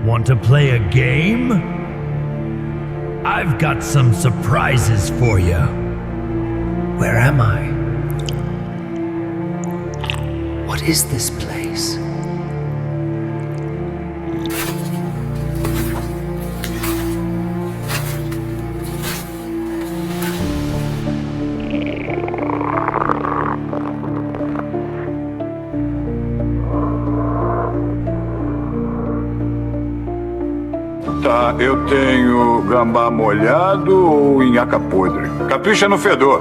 Want to play a game? I've got some surprises for you. Where am I? What is this place? Tá, eu tenho gambá molhado ou nhaca podre. Capricha no fedor.